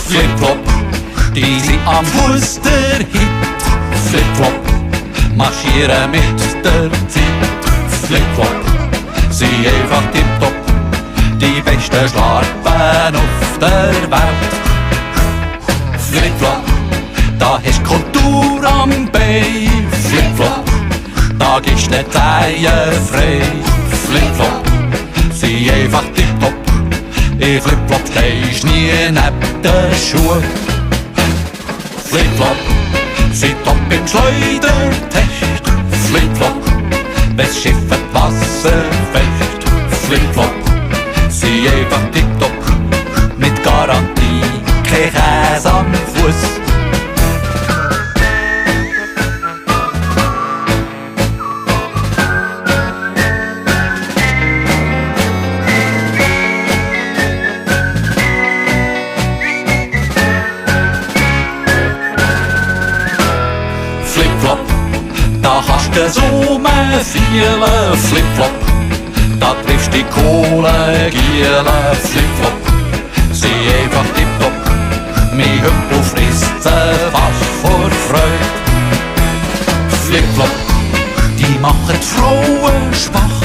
Flipflop, die sind am Fuß der Hit. Flipflop, marschieren mit der Zeit. Flipflop, sie einfach tipptopp, die besten Schlarpen auf der Welt. Flipflop, da hast Kultur am Bein. Flipflop, da gibst du nicht Eier frei. Flipflop, sie einfach tipptopp, in Flipflop stehst nie neben der Schuhe. Flipflop, sie top im Schleudertest. Flipflop, wenn's Schiff et Wasser fest. Flipflop, sie einfach tipptopp, mit Garantie kein Käse am Fuß. Flipflop, da kannst du so viele. Flipflop, da triffst die Kohlegiele. Flipflop, sie einfach tipptopp, mein Hümpel frisst sie fast vor Freude. Flipflop, die machen die Frauen schwach.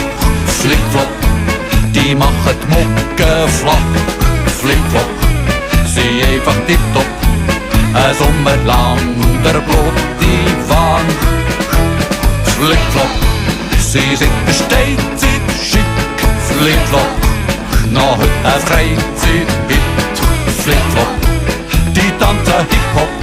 Flipflop, die machen die Mucke flach. Flipflop, sie einfach tipptopp, ein Sommer lang der blote Wand. Flipflop, sie sind Steinzeit schick. Flipflop, noch heute ein Freizeit-Hit. Flipflop, die tanzen Hip-Hop